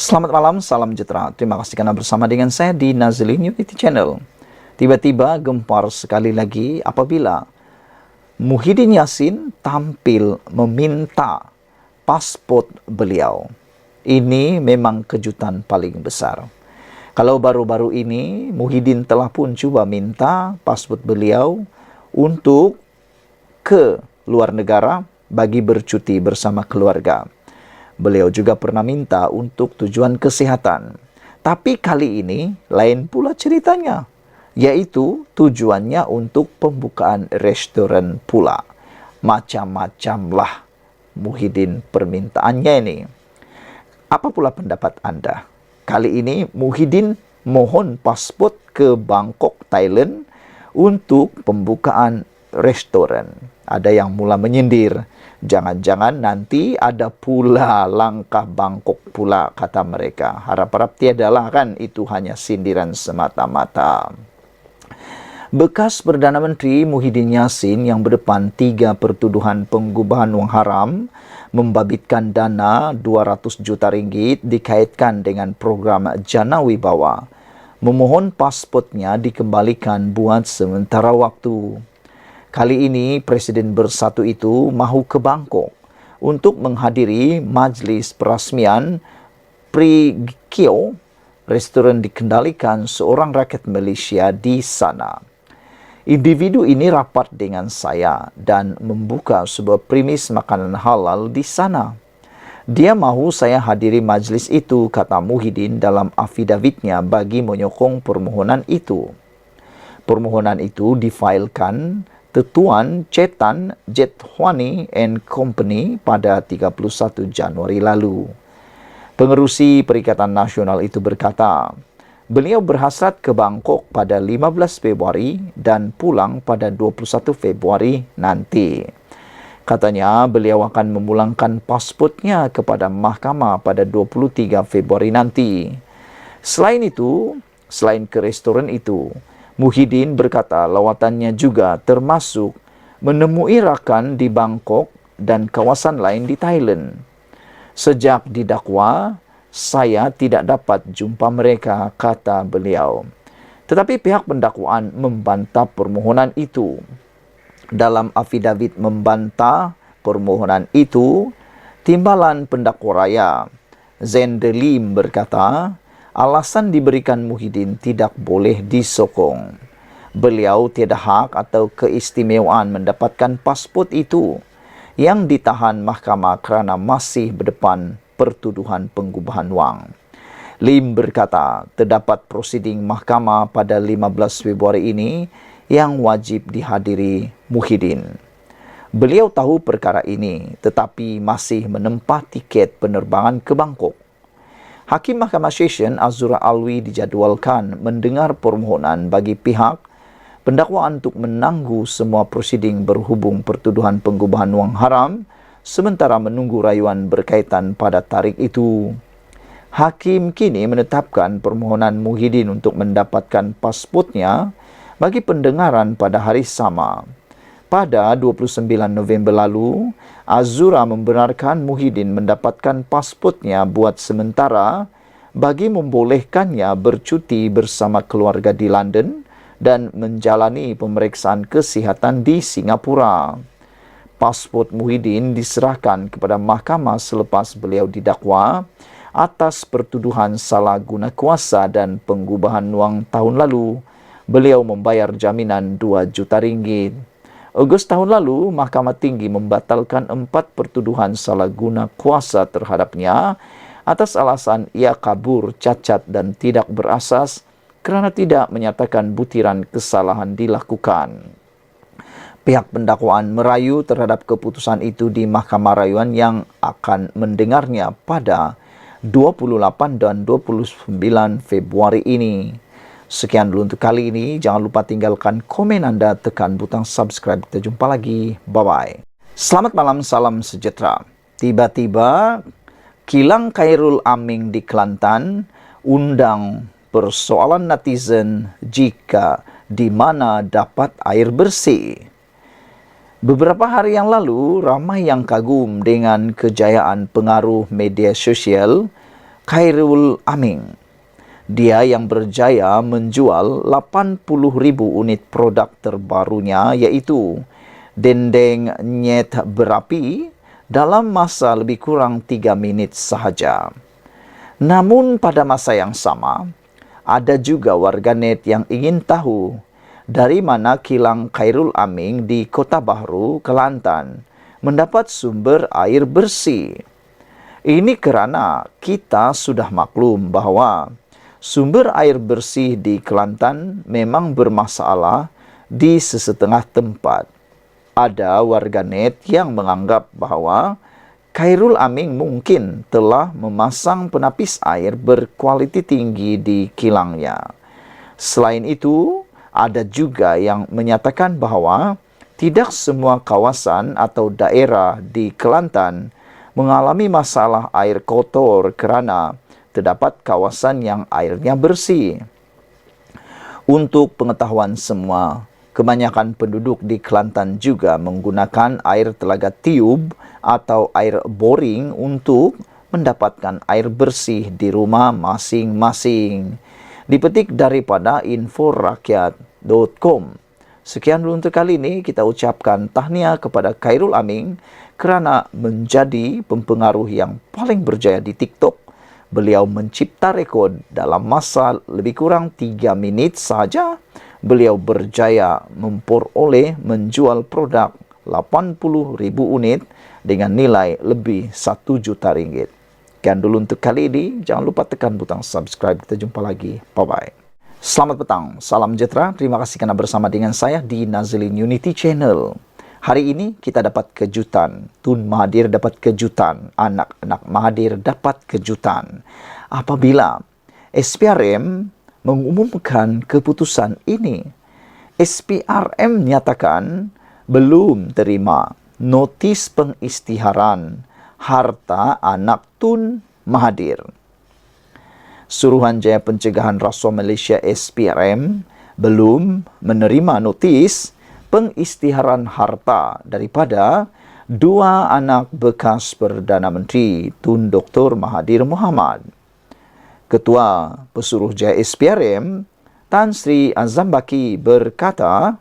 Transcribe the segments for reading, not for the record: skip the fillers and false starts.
Selamat malam, salam sejahtera. Terima kasih karena bersama dengan saya di Nazlin Unity Channel. Tiba-tiba gempar sekali lagi apabila Muhyiddin Yassin tampil meminta pasport beliau. Ini memang kejutan paling besar. Kalau baru-baru ini Muhyiddin telah pun cuba minta pasport beliau untuk ke luar negara bagi bercuti bersama keluarga. Beliau juga pernah minta untuk tujuan kesehatan. Tapi kali ini lain pula ceritanya, yaitu tujuannya untuk pembukaan restoran pula. Macam-macamlah Muhyiddin permintaannya ini. Apa pula pendapat Anda? Kali ini Muhyiddin mohon pasport ke Bangkok, Thailand untuk pembukaan restoran. Ada yang mula menyindir, jangan-jangan nanti ada pula langkah Bangkok pula, kata mereka. Harap-harap tiadalah, kan itu hanya sindiran semata-mata. Bekas Perdana Menteri Muhyiddin Yassin yang berdepan 3 pertuduhan pengubahan wang haram membabitkan dana 200 juta ringgit dikaitkan dengan program Jana Wibawa, memohon pasportnya dikembalikan buat sementara waktu. Kali ini Presiden Bersatu itu mahu ke Bangkok untuk menghadiri majlis perasmian Prikio, restoran dikendalikan seorang rakyat Malaysia di sana. Individu ini rapat dengan saya dan membuka sebuah premis makanan halal di sana. Dia mahu saya hadiri majlis itu, kata Muhyiddin dalam afidavitnya bagi menyokong permohonan itu. Permohonan itu difailkan Tetuan Cetan Jethwani and Company pada 31 Januari lalu. Pengerusi Perikatan Nasional itu berkata, beliau berhasrat ke Bangkok pada 15 Februari dan pulang pada 21 Februari nanti. Katanya beliau akan memulangkan pasportnya kepada mahkamah pada 23 Februari nanti. Selain itu, selain ke restoran itu, Muhyiddin berkata lawatannya juga termasuk menemui rakan di Bangkok dan kawasan lain di Thailand. Sejak didakwa, saya tidak dapat jumpa mereka, kata beliau. Tetapi pihak pendakwaan membantah permohonan itu. Dalam afidavit membantah permohonan itu, Timbalan Pendakwa Raya Zendelim berkata, alasan diberikan Muhyiddin tidak boleh disokong. Beliau tiada hak atau keistimewaan mendapatkan pasport itu yang ditahan mahkamah kerana masih berdepan pertuduhan pengubahan wang. Lim berkata, terdapat prosiding mahkamah pada 15 Februari ini yang wajib dihadiri Muhyiddin. Beliau tahu perkara ini tetapi masih menempah tiket penerbangan ke Bangkok. Hakim Mahkamah Session Azura Alwi dijadualkan mendengar permohonan bagi pihak pendakwaan untuk menangguh semua prosiding berhubung pertuduhan pengubahan wang haram sementara menunggu rayuan berkaitan pada tarikh itu. Hakim kini menetapkan permohonan Muhyiddin untuk mendapatkan pasportnya bagi pendengaran pada hari sama. Pada 29 November lalu, Azura membenarkan Muhyiddin mendapatkan pasportnya buat sementara bagi membolehkannya bercuti bersama keluarga di London dan menjalani pemeriksaan kesihatan di Singapura. Pasport Muhyiddin diserahkan kepada mahkamah selepas beliau didakwa atas pertuduhan salah guna kuasa dan pengubahan wang tahun lalu. Beliau membayar jaminan 2 juta ringgit. Ogos tahun lalu, Mahkamah Tinggi membatalkan 4 pertuduhan salah guna kuasa terhadapnya atas alasan ia kabur, cacat dan tidak berasas kerana tidak menyatakan butiran kesalahan dilakukan. Pihak pendakwaan merayu terhadap keputusan itu di Mahkamah Rayuan yang akan mendengarnya pada 28 dan 29 Februari ini. Sekian dulu untuk kali ini. Jangan lupa tinggalkan komen Anda, tekan butang subscribe. Kita jumpa lagi. Bye-bye. Selamat malam, salam sejahtera. Tiba-tiba kilang Khairul Aming di Kelantan undang persoalan netizen jika di mana dapat air bersih. Beberapa hari yang lalu, ramai yang kagum dengan kejayaan pengaruh media sosial Khairul Aming. Dia yang berjaya menjual 80.000 unit produk terbarunya, yaitu dendeng nyet berapi, dalam masa lebih kurang 3 menit sahaja. Namun pada masa yang sama, ada juga warganet yang ingin tahu dari mana kilang Khairul Aming di Kota Bahru, Kelantan mendapat sumber air bersih. Ini karena kita sudah maklum bahwa sumber air bersih di Kelantan memang bermasalah di sesetengah tempat. Ada warganet yang menganggap bahwa Khairul Aming mungkin telah memasang penapis air berkualiti tinggi di kilangnya. Selain itu, ada juga yang menyatakan bahwa tidak semua kawasan atau daerah di Kelantan mengalami masalah air kotor karena terdapat kawasan yang airnya bersih. Untuk pengetahuan semua, kebanyakan penduduk di Kelantan juga menggunakan air telaga tiub atau air boring untuk mendapatkan air bersih di rumah masing-masing. Dipetik daripada inforakyat.com. Sekian dulu untuk kali ini. Kita ucapkan tahniah kepada Khairul Aming kerana menjadi pempengaruh yang paling berjaya di TikTok. Beliau mencipta rekod dalam masa lebih kurang 3 menit saja. Beliau berjaya memperoleh menjual produk 80.000 unit dengan nilai lebih 1 juta ringgit. Sekian dulu untuk kali ini. Jangan lupa tekan butang subscribe. Kita jumpa lagi. Bye-bye. Selamat petang, salam sejahtera. Terima kasih karena bersama dengan saya di Nazlin Unity Channel. Hari ini kita dapat kejutan. Tun Mahathir dapat kejutan. Anak-anak Mahathir dapat kejutan. Apabila SPRM mengumumkan keputusan ini, SPRM nyatakan belum terima notis pengisytiharan harta anak Tun Mahathir. Suruhanjaya Pencegahan Rasuah Malaysia SPRM belum menerima notis pengisytiharan harta daripada 2 anak bekas Perdana Menteri Tun Dr. Mahathir Mohamad. Ketua Pesuruhjaya SPRM Tan Sri Azam Baki berkata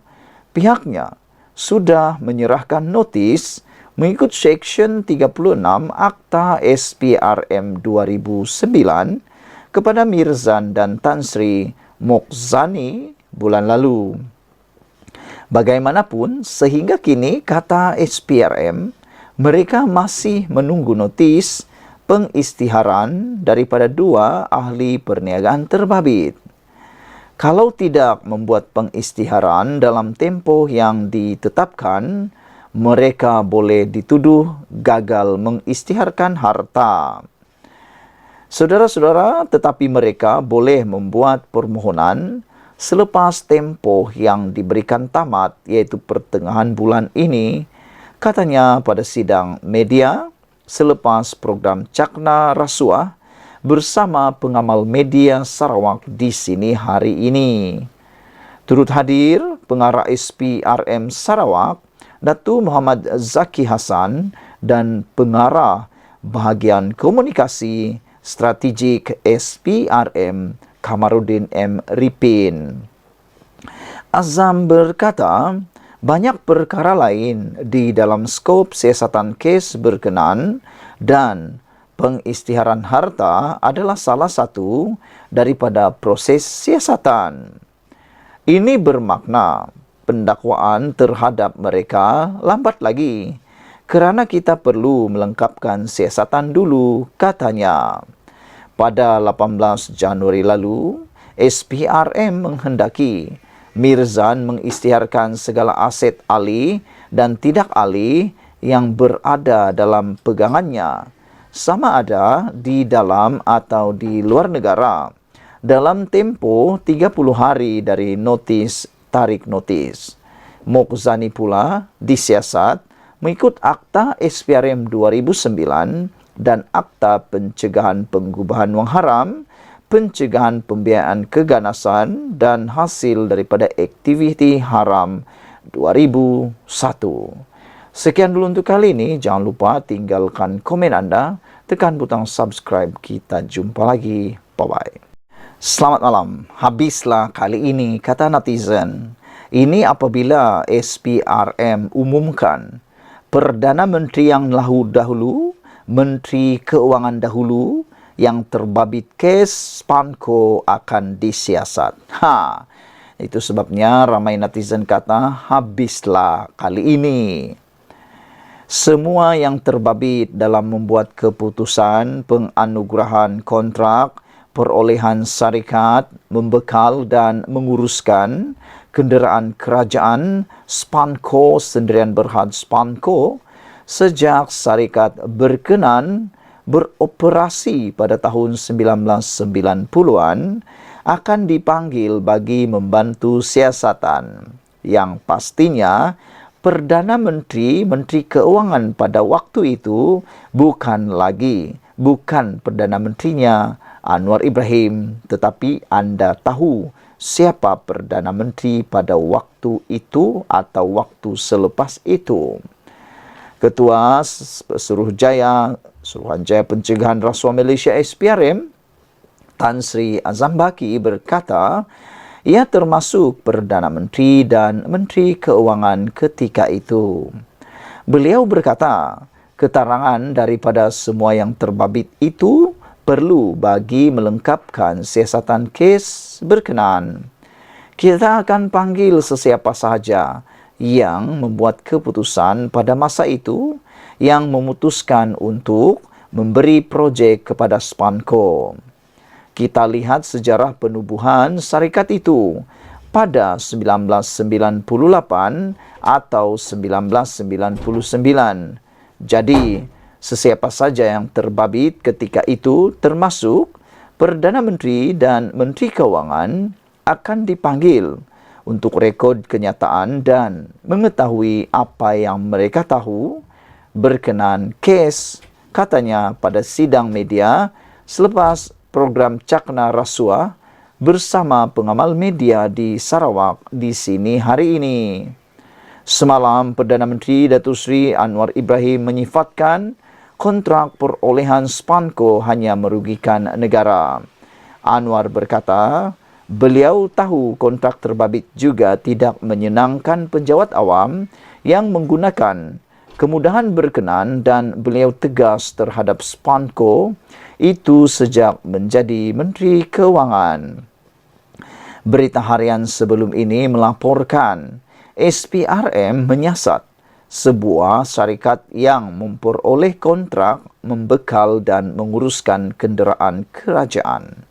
pihaknya sudah menyerahkan notis mengikut Seksyen 36 Akta SPRM 2009 kepada Mirzan dan Tan Sri Mokzani bulan lalu. Bagaimanapun, sehingga kini, kata SPRM, mereka masih menunggu notis pengisytiharan daripada 2 ahli perniagaan terbabit. Kalau tidak membuat pengisytiharan dalam tempoh yang ditetapkan, mereka boleh dituduh gagal mengisytiharkan harta. Saudara-saudara, tetapi mereka boleh membuat permohonan selepas tempoh yang diberikan tamat, iaitu pertengahan bulan ini, katanya pada sidang media selepas program Cakna Rasuah bersama pengamal media Sarawak di sini hari ini. Turut hadir pengarah SPRM Sarawak, Datuk Muhammad Zaki Hassan, dan pengarah bahagian komunikasi strategik SPRM Kamaruddin M. Ripin. Azam berkata, banyak perkara lain di dalam skop siasatan kes berkenaan dan pengisytiharan harta adalah salah satu daripada proses siasatan. Ini bermakna pendakwaan terhadap mereka lambat lagi kerana kita perlu melengkapkan siasatan dulu, katanya. Pada 18 Januari lalu, SPRM menghendaki Mirzan mengisytiharkan segala aset ahli dan tidak ahli yang berada dalam pegangannya, sama ada di dalam atau di luar negara, dalam tempoh 30 hari dari notis tarik notis. Mokzani pula disiasat mengikut Akta SPRM 2009 dan Akta Pencegahan Pengubahan Wang Haram, Pencegahan Pembiayaan Keganasan dan Hasil daripada Aktiviti Haram 2001. Sekian dulu untuk kali ini. Jangan lupa tinggalkan komen Anda, tekan butang subscribe. Kita jumpa lagi. Bye-bye. Selamat malam. Habislah kali ini, kata netizen. Ini apabila SPRM umumkan Perdana Menteri yang dahulu, Menteri Keuangan dahulu, yang terbabit kes Spanco akan disiasat. Itu sebabnya ramai netizen kata, habislah kali ini. Semua yang terbabit dalam membuat keputusan penganugerahan kontrak perolehan syarikat, membekal dan menguruskan kenderaan kerajaan Spanco Sendirian Berhad Spanco sejak syarikat berkenan beroperasi pada tahun 1990-an akan dipanggil bagi membantu siasatan yang pastinya Perdana Menteri, Menteri Keuangan pada waktu itu bukan Perdana Menterinya Anwar Ibrahim, tetapi Anda tahu siapa Perdana Menteri pada waktu itu atau waktu selepas itu. Ketua Suruhanjaya Pencegahan Rasuah Malaysia SPRM, Tan Sri Azam Baki berkata, ia termasuk Perdana Menteri dan Menteri Keuangan ketika itu. Beliau berkata, keterangan daripada semua yang terbabit itu perlu bagi melengkapkan siasatan kes berkenaan. Kita akan panggil sesiapa sahaja yang membuat keputusan pada masa itu yang memutuskan untuk memberi projek kepada Spanco. Kita lihat sejarah penubuhan syarikat itu pada 1998 atau 1999. Jadi, sesiapa saja yang terbabit ketika itu termasuk Perdana Menteri dan Menteri Keuangan akan dipanggil untuk rekod kenyataan dan mengetahui apa yang mereka tahu berkenaan kes, katanya pada sidang media selepas program Cakna Rasuah bersama pengamal media di Sarawak di sini hari ini. Semalam, Perdana Menteri Datuk Seri Anwar Ibrahim menyifatkan kontrak perolehan Spanco hanya merugikan negara. Anwar berkata, beliau tahu kontrak terbabit juga tidak menyenangkan penjawat awam yang menggunakan kemudahan berkenan dan beliau tegas terhadap Spanco itu sejak menjadi Menteri Keuangan. Berita harian sebelum ini melaporkan SPRM menyiasat sebuah syarikat yang memperoleh kontrak membekal dan menguruskan kenderaan kerajaan.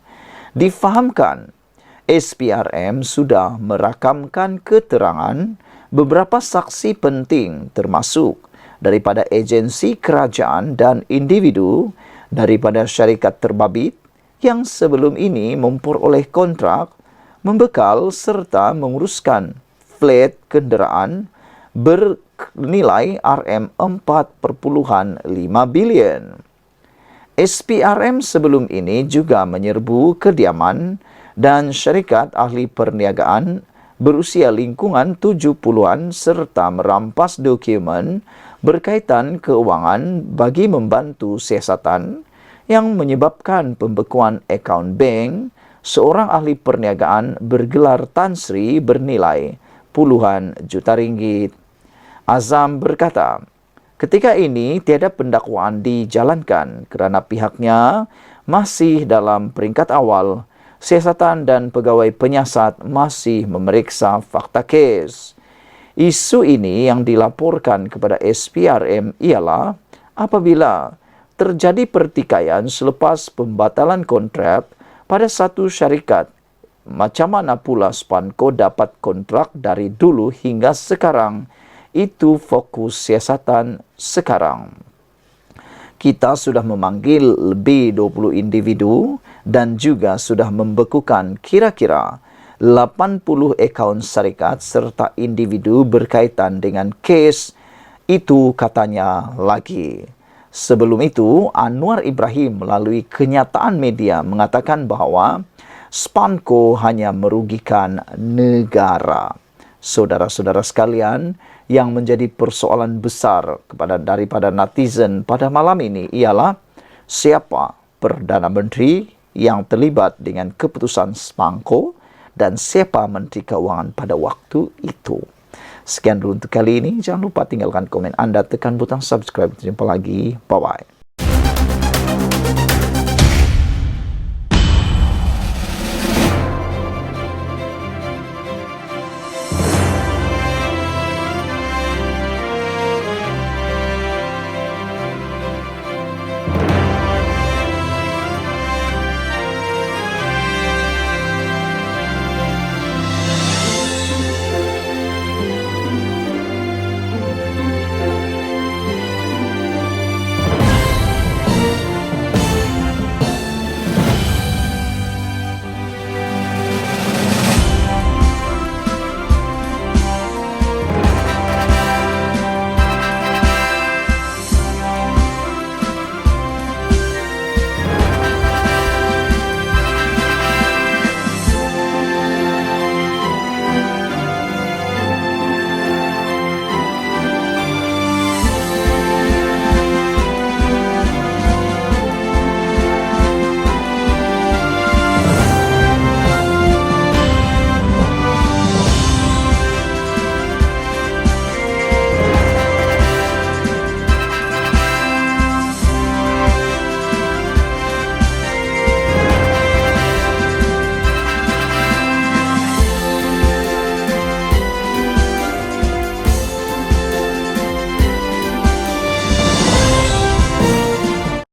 Difahamkan, SPRM sudah merakamkan keterangan beberapa saksi penting termasuk daripada agensi kerajaan dan individu daripada syarikat terbabit yang sebelum ini memperoleh kontrak membekal serta menguruskan flat kenderaan bernilai RM4.5 bilion. SPRM sebelum ini juga menyerbu kediaman dan syarikat ahli perniagaan berusia lingkungan 70-an serta merampas dokumen berkaitan keuangan bagi membantu siasatan yang menyebabkan pembekuan akaun bank seorang ahli perniagaan bergelar Tan Sri bernilai puluhan juta ringgit. Azam berkata, ketika ini tiada pendakwaan dijalankan kerana pihaknya masih dalam peringkat awal. Siasatan dan pegawai penyiasat masih memeriksa fakta kes. Isu ini yang dilaporkan kepada SPRM ialah apabila terjadi pertikaian selepas pembatalan kontrak pada satu syarikat, macam mana pula Spanco dapat kontrak dari dulu hingga sekarang? Itu fokus siasatan sekarang. Kita sudah memanggil lebih 20 individu dan juga sudah membekukan kira-kira 80 akaun syarikat serta individu berkaitan dengan kes itu, katanya lagi. Sebelum itu, Anwar Ibrahim melalui kenyataan media mengatakan bahawa Spanco hanya merugikan negara. Saudara-saudara sekalian, yang menjadi persoalan besar daripada netizen pada malam ini ialah siapa Perdana Menteri yang terlibat dengan keputusan Smangko dan siapa Menteri Keuangan pada waktu itu. Sekian dulu untuk kali ini. Jangan lupa tinggalkan komen Anda, tekan butang subscribe. Jumpa lagi. Bye-bye.